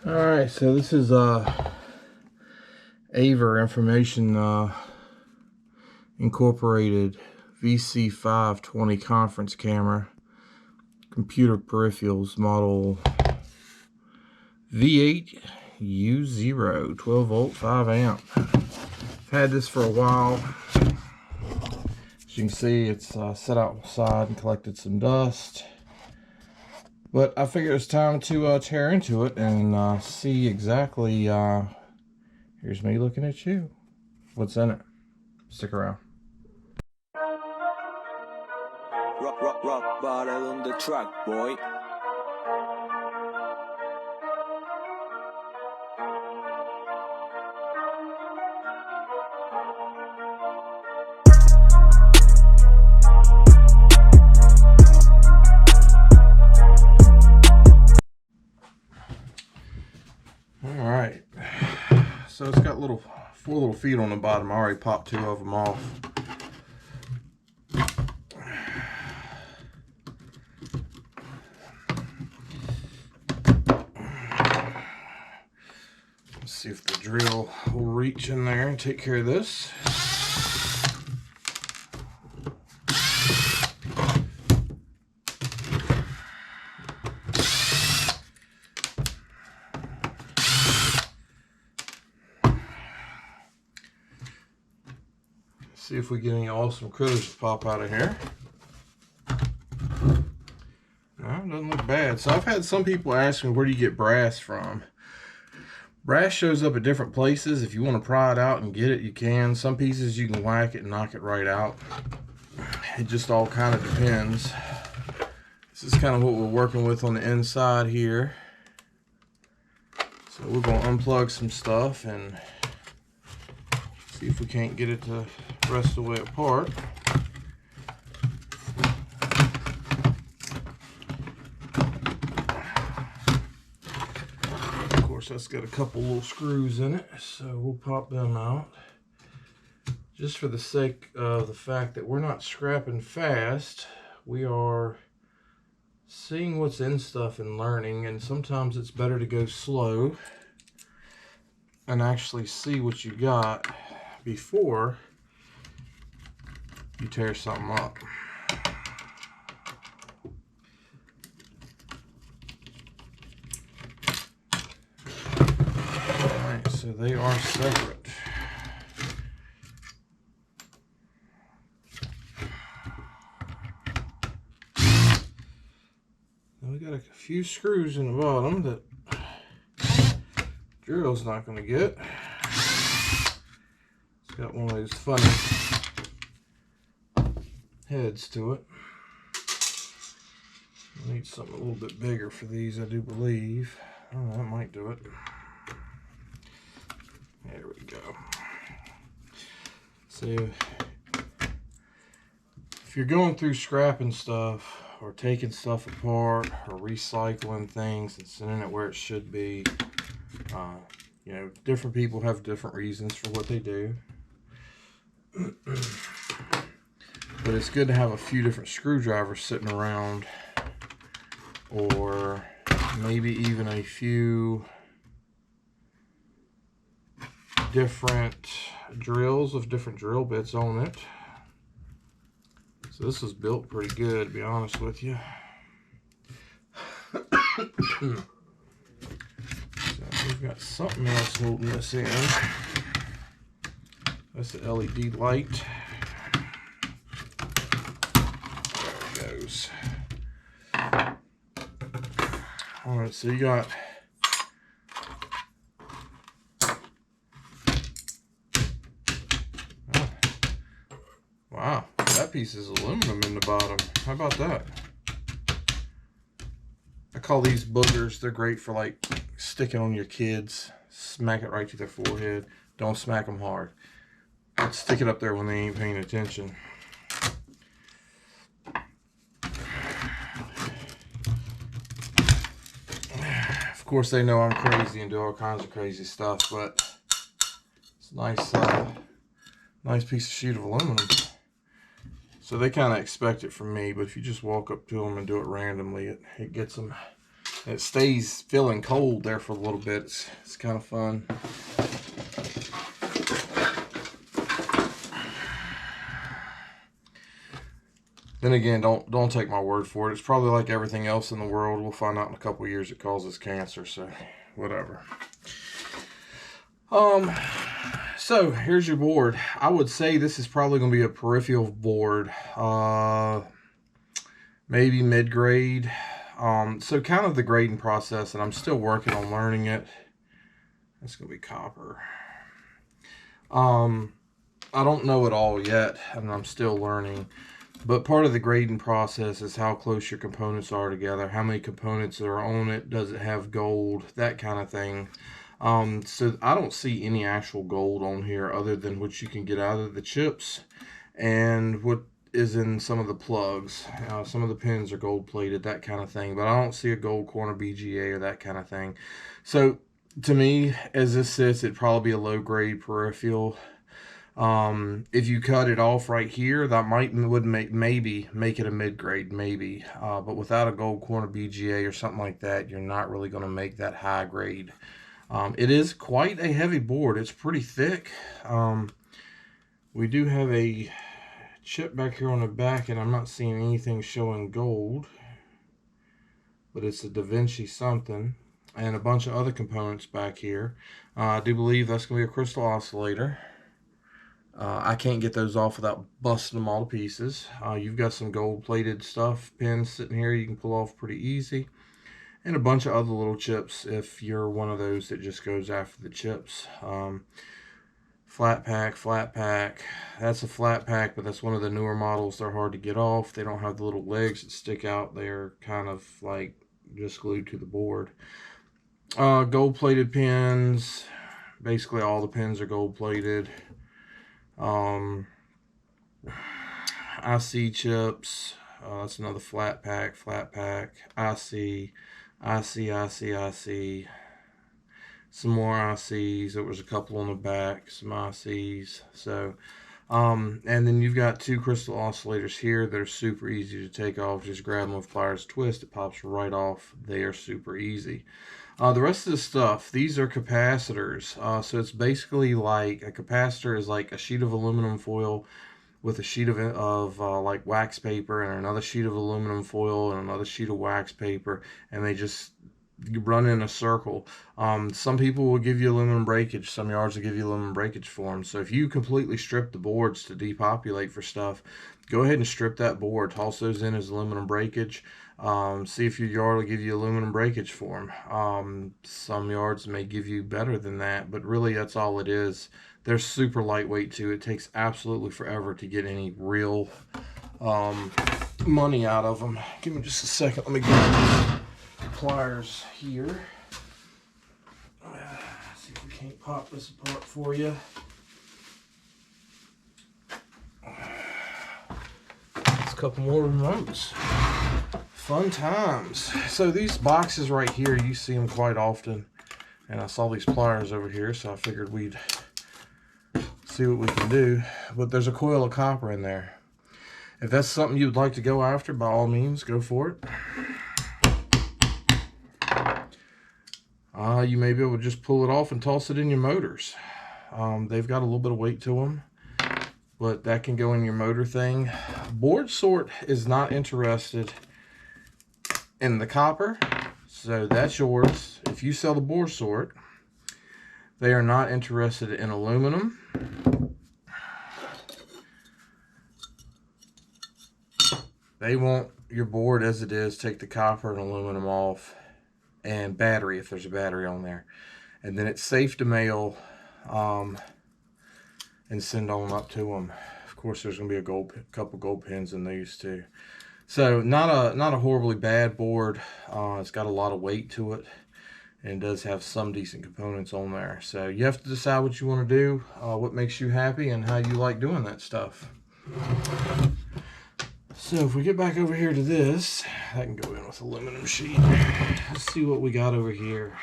Alright, so this is AVER Information Incorporated VC520 conference camera, computer peripherals, model V8U0, 12 volt, 5 amp. I've had this for a while. As you can see, it's set outside and collected some dust. But I figured it's time to tear into it and see exactly, here's me looking at you, what's in it. Stick around. Rock bottle on the track, boy. Alright, so it's got four little feet on the bottom. I already popped two of them off. Let's see if the drill will reach in there and take care of this. See if we get any awesome critters to pop out of here. No, it doesn't look bad. So I've had some people ask me, where do you get brass from? Brass shows up at different places. If you want to pry it out and get it, you can. Some pieces you can whack it and knock it right out. It just all kind of depends. This is kind of what we're working with on the inside here. So we're going to unplug some stuff and see if we can't get it to rest the way apart. Of course, that's got a couple little screws in it, so we'll pop them out. Just for the sake of the fact that we're not scrapping fast, we are seeing what's in stuff and learning, and sometimes it's better to go slow and actually see what you got before you tear something up. Alright, so they are separate. Now we got a few screws in the bottom that drill's not going to get. It's got one of those funny heads to it. I need something a little bit bigger for these, I do believe. Oh, that might do it. There we go. So, if you're going through scrapping stuff, or taking stuff apart, or recycling things and sending it where it should be, you know, different people have different reasons for what they do. But it's good to have a few different screwdrivers sitting around, or maybe even a few different drills with different drill bits on it. So this is built pretty good, to be honest with you. So we've got something else holding this in. That's the LED light. There it goes. Alright, so you got wow, that piece is aluminum in the bottom. How about that? I call these boogers. They're great for like sticking on your kids. Smack it right to their forehead. Don't smack them hard. But stick it up there when they ain't paying attention. Of course, they know I'm crazy and do all kinds of crazy stuff, but it's a nice, nice piece of sheet of aluminum. So they kind of expect it from me, but if you just walk up to them and do it randomly, it gets them It stays feeling cold there for a little bit. It's kind of fun. Then again, don't take my word for it. It's probably like everything else in the world. We'll find out in a couple of years it causes cancer, so whatever. So here's your board. I would say this is probably going to be a peripheral board, maybe mid-grade. So kind of the grading process, and I'm still working on learning it. That's going to be copper. I don't know it all yet, and I'm still learning. But part of the grading process is how close your components are together, how many components are on it, does it have gold, that kind of thing. So I don't see any actual gold on here other than what you can get out of the chips and what is in some of the plugs. Some of the pins are gold plated, that kind of thing, but I don't see a gold corner BGA or that kind of thing. So to me, as this sits, it'd probably be a low grade peripheral. If you cut it off right here, that would maybe make it a mid-grade, maybe. But without a gold corner BGA or something like that, you're not really going to make that high grade. It is quite a heavy board. It's pretty thick. We do have a chip back here on the back, and I'm not seeing anything showing gold, but it's a Da Vinci something, and a bunch of other components back here. I do believe that's going to be a crystal oscillator. I can't get those off without busting them all to pieces. You've got some gold plated stuff, pins sitting here you can pull off pretty easy. And a bunch of other little chips if you're one of those that just goes after the chips. Flat pack. That's a flat pack, but that's one of the newer models. They're hard to get off. They don't have the little legs that stick out. They're kind of like just glued to the board. Gold plated pins. Basically all the pins are gold plated. IC chips, that's another flat pack, IC, some more ICs, there was a couple on the back, some ICs, so, and then you've got two crystal oscillators here that are super easy to take off. Just grab them with pliers, twist, it pops right off. They are super easy. The rest of the stuff, these are capacitors. So it's basically like a capacitor is like a sheet of aluminum foil with a sheet of like wax paper and another sheet of aluminum foil and another sheet of wax paper, and they just run in a circle. Some people will give you aluminum breakage. Some yards will give you aluminum breakage for them. So if you completely strip the boards to depopulate for stuff, go ahead and strip that board. Toss those in as aluminum breakage. See if your yard will give you aluminum breakage for them. Some yards may give you better than that, but really that's all it is. They're super lightweight too. It takes absolutely forever to get any real money out of them. Give me just a second. Let me get pliers here. See if we can't pop this apart for you. There's a couple more remotes. Fun times. So these boxes right here, you see them quite often, and I saw these pliers over here, so I figured we'd see what we can do. But there's a coil of copper in there. If that's something you'd like to go after, by all means, go for it. You may be able to just pull it off and toss it in your motors. They've got a little bit of weight to them, but that can go in your motor thing. Board Sort is not interested in the copper, so that's yours. If you sell the Board Sort, they are not interested in aluminum. They want your board as it is. Take the copper and aluminum off, and battery if there's a battery on there, and then it's safe to mail and send on up to them. Of course, there's going to be a couple gold pins in these too. So not a horribly bad board. It's got a lot of weight to it, and does have some decent components on there. So you have to decide what you want to do, what makes you happy, and how you like doing that stuff. So if we get back over here to this, that can go in with aluminum sheet. Let's see what we got over here.